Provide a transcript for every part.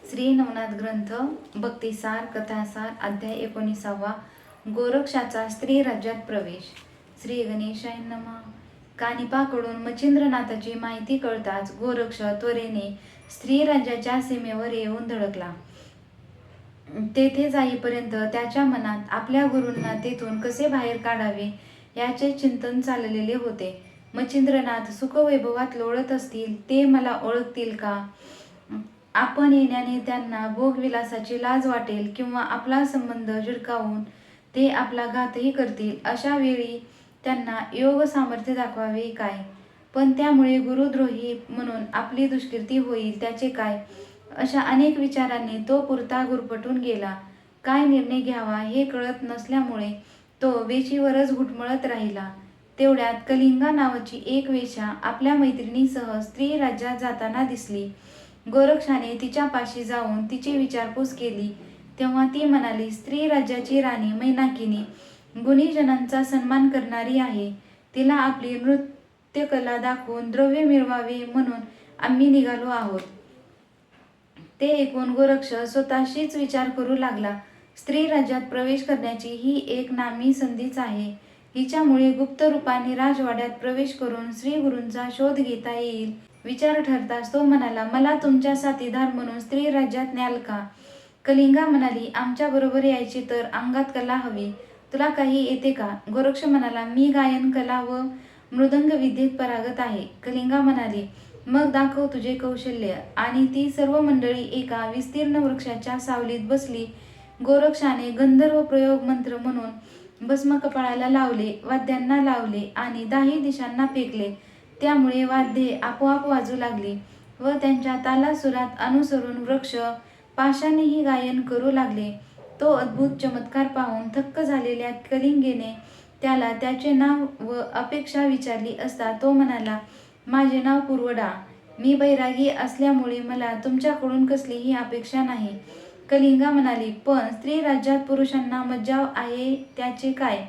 श्री नवनाथ ग्रंथ भक्तिसार कथासार अध्याय 19. गोरक्षाचा स्त्री राज्यात प्रवेश. श्री गणेशाय नमः. कानिपाकडून मच्छिंद्रनाथाची माहिती कळताच गोरक्ष त्वरेने स्त्री राज्याच्या सीमेवर येऊन धडकला. तेथे जाईपर्यंत त्याच्या मनात आपल्या गुरूंना तेथून कसे बाहेर काढावे याचे चिंतन चाललेले होते. मच्छिंद्रनाथ सुखवैभवात लोळत असतील, ते मला ओळखतील का? आपण येण्याने त्यांना भोगविलासाची लाज वाटेल किंवा आपला संबंध झिडकावून ते आपला घातही करतील. अशा वेळी त्यांना योग सामर्थ्य दाखवावे काय? पण त्यामुळे गुरुद्रोही म्हणून आपली दुष्कीर्ती होईल त्याचे काय? अशा अनेक विचारांनी तो पुरता गुरफटून गेला. काय निर्णय घ्यावा हे कळत नसल्यामुळे तो वेशीवरच घुटमळत राहिला. तेवढ्यात कलिंगा नावाची एक वेश्या आपल्या मैत्रिणीसह स्त्री राज्यात जाताना दिसली. गोरक्षाने तिच्यापाशी जाऊन तिची विचारपूस केली. तेव्हा ती म्हणाली, स्त्री राज्याची राणी मैनाकिनी गुणीजनांचा सन्मान करणारी आहे. तिला आपली नृत्यकला दाखवून द्रव्य मिळवावे म्हणून आम्ही निघालो आहोत. ते ऐकून गोरक्ष स्वतःशीच विचार करू लागला, स्त्री राज्यात प्रवेश करण्याची ही एक नामी संधीच आहे. हिच्यामुळे गुप्त रूपाने राजवाड्यात प्रवेश करून श्रीगुरूंचा शोध घेता येईल. विचार ठरताच तो म्हणाला, मला तुमच्या साथीदार म्हणून स्त्री राज्यात न्याल का? कलिंगा म्हणाली, आमच्या बरोबर यायचे तर अंगात कला हवी. तुला काही येते का? गोरक्ष म्हणाला, मी गायन कला व मृदंग विद्येत परागत आहे. कलिंगा म्हणाली, मग दाखव तुझे कौशल्य. आणि ती सर्व मंडळी एका विस्तीर्ण वृक्षाच्या सावलीत बसली. गोरक्षाने गंधर्व प्रयोग मंत्र म्हणून भस्म कपाळाला लावले, वाद्यांना लावले आणि 10 दिशांना फेकले. त्यामुळे वाद्ये आपोआप वाजू लागली व त्यांच्या तालासुरात अनुसरून वृक्ष पाशानेही गायन करू लागले. तो अद्भुत चमत्कार पाहून थक्क झालेल्या कलिंगेने त्याला त्याचे नाव व अपेक्षा विचारली असता तो म्हणाला, माझे नाव पूर्वडा. मी बैरागी असल्यामुळे मला तुमच्याकडून कसलीही अपेक्षा नाही. कलिंगा म्हणाली, पण स्त्री राज्यात पुरुषांना मज्जाव आहे त्याचे काय?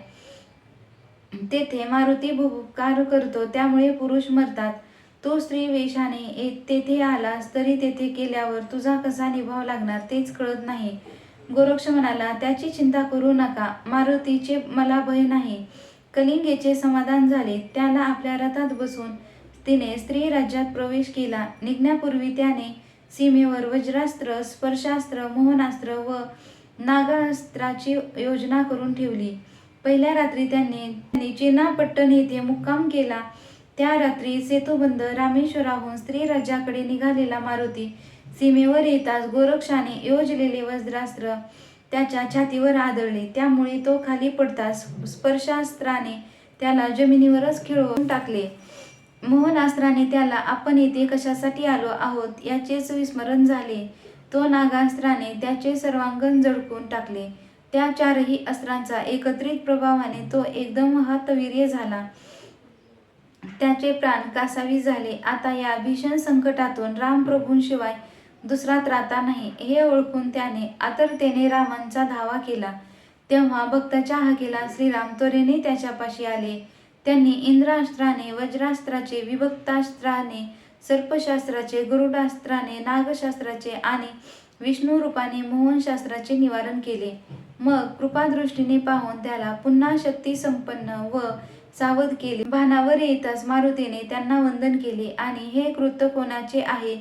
तेथे मारुती भुभुकार करतो, त्यामुळे पुरुष मरतात. तो स्त्री वेशाने तेथे आलास तरी तेथे केल्यावर तुझा कसा निभाव लागणार तेच कळत नाही. गोरक्ष म्हणाला, त्याची चिंता करू नका, मारुतीचे मला भय नाही. कलिंगेचे समाधान झाले. त्याला आपल्या रथात बसून तिने स्त्री राज्यात प्रवेश केला. निघण्यापूर्वी त्याने सीमेवर वज्रास्त्र, स्पर्शास्त्र, मोहनास्त्र व नागास्त्राची योजना करून ठेवली. पहिल्या रात्री त्यांनी चेनापट्टण येथे मुक्काम केला. त्या रात्री सेतुबंध रामेश्वराहून स्त्री राज्याकडे निघालेला मारुती सीमेवर येताच गोरक्षाने योजलेले वज्रास्त्र त्याच्या छातीवर आदळले. त्यामुळे तो खाली पडताच स्पर्शास्त्राने त्याला जमिनीवरच खिळवून टाकले. मोहनास्त्राने त्याला आपण येथे कशासाठी आलो आहोत याचेच विस्मरण झाले. तो नागास्त्राने त्याचे सर्वांगण झळकून टाकले. त्या 4ही अस्त्रांचा एकत्रित प्रभावाने तो एकदम हतवीर्य झाला. त्याचे प्राण कासावीस झाले. आता या भीषण संकटातून रामप्रभूंशिवाय दुसरा त्राता नाही हे ओळखून त्याने आतुरतेने रामांचा धावा केला. तेव्हा भक्ताच्या हाकेला श्रीराम त्वरेने त्याच्यापाशी आले. त्यांनी इंद्रास्त्राने, वज्रास्त्राचे, विभक्तास्त्राने, सर्पशास्त्राचे, गरुडास्त्राने, नागशास्त्राचे आणि विष्णू रूपाने मोहनशास्त्राचे निवारण केले. मग कृपादृष्टीने पाहून त्याला पुन्हा शक्ती संपन्न व सावध केले. भानावर येताच मारुतीने त्यांना वंदन केले आणि हे कृत्य कोणाचे आहे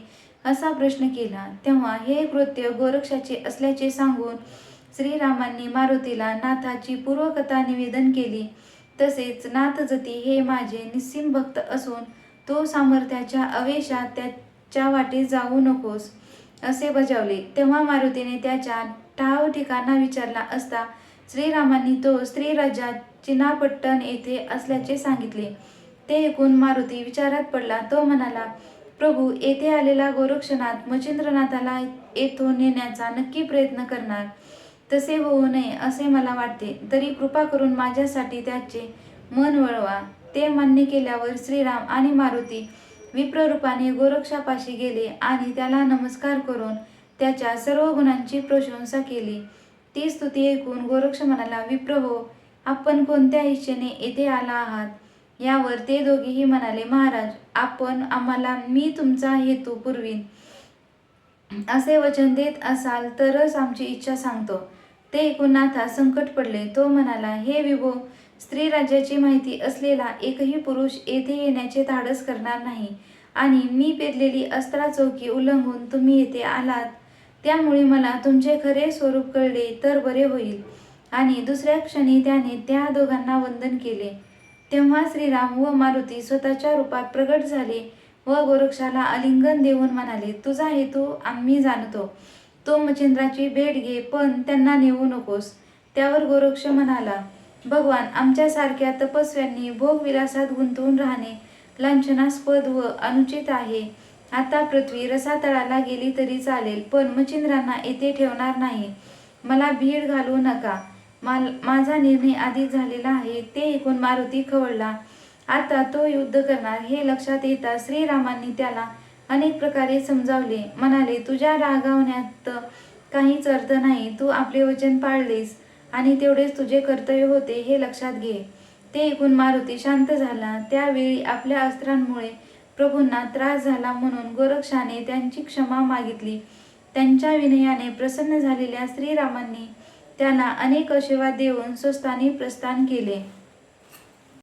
असा प्रश्न केला. तेव्हा हे कृत्य गोरक्षाचे असल्याचे सांगून श्रीरामांनी मारुतीला नाथाची पूर्वकथा निवेदन केली. तसेच नाथजती हे माझे निस्सीम भक्त असून तो सामर्थ्याच्या अवेशात त्याच्या वाटे जाऊ नकोस असे बजावले. तेव्हा मारुतीने त्याच्या ठाव ठिकाणा विचारला असता श्रीरामांनी तो स्त्री राज्यात चिनापट्टण येथे असल्याचे सांगितले. ते ऐकून मारुती विचारात पडला. तो म्हणाला, प्रभू, येथे आलेला गोरक्षनाथ मच्छिंद्रनाथाला येथून नेण्याचा नक्की प्रयत्न करणार. तसे होऊ नये असे मला वाटते. तरी कृपा करून माझ्यासाठी त्याचे मन वळवा. ते मान्य केल्यावर श्रीराम आणि मारुती विप्ररूपाने गोरक्षापाशी गेले आणि त्याला नमस्कार करून त्याच्या सर्व गुणांची प्रशंसा केली. ती स्तुती ऐकून गोरक्ष म्हणाला, विप्र हो, आपण कोणत्या इच्छेने येथे आला आहात? यावर ते दोघेही म्हणाले, महाराज, आपण आम्हाला मी तुमचा हेतू पुरवीन. असे वचन देत असाल तरच आमची इच्छा सांगतो. ते ऐकून नाथा संकट पडले. तो म्हणाला, हे विभो, स्त्री राज्याची माहिती असलेला एकही पुरुष येथे येण्याचे धाडस करणार नाही आणि मी पेरलेली अस्त्रा चौकी उल्लंघून तुम्ही येथे आलात, त्यामुळे मला तुमचे खरे स्वरूप कळले तर बरे होईल. आणि दुसऱ्या क्षणी त्याने त्या दोघांना वंदन केले. तेव्हा श्रीराम व मारुती स्वतःच्या रूपात प्रगट झाले व गोरक्षाला आलिंगन देऊन म्हणाले, तुझा हेतू आम्ही जाणतो. तो मच्छिंद्राची भेट घे, पण त्यांना नेऊ नकोस. त्यावर गोरक्ष म्हणाला, भगवान, आमच्यासारख्या तपस्व्यांनी भोगविलासात गुंतवून राहणे लांछनास्पद व अनुचित आहे. आता पृथ्वी रसातळाला गेली तरी चालेल, पण मच्छिंद्रांना येथे ठेवणार नाही. मला भीड घालू नका. माझा निर्णय आधीच झालेला आहे. ते ऐकून मारुती खवळला. आता तो युद्ध करणार हे लक्षात येता श्रीरामांनी त्याला अनेक प्रकारे समजावले. म्हणाले, तुझ्या रागावण्यात काहीच अर्थ नाही. तू आपले वचन पाळलेस आणि तेवढेच तुझे कर्तव्य होते हे लक्षात घे. ते ऐकून मारुती शांत झाला. त्यावेळी आपल्या अस्त्रांमुळे प्रभूंना त्रास झाला म्हणून गोरक्षाने त्यांची क्षमा मागितली. त्यांच्या विनयाने प्रसन्न झालेल्या श्रीरामांनी त्याला अनेक आशीर्वाद देऊन स्वस्थानी प्रस्थान केले.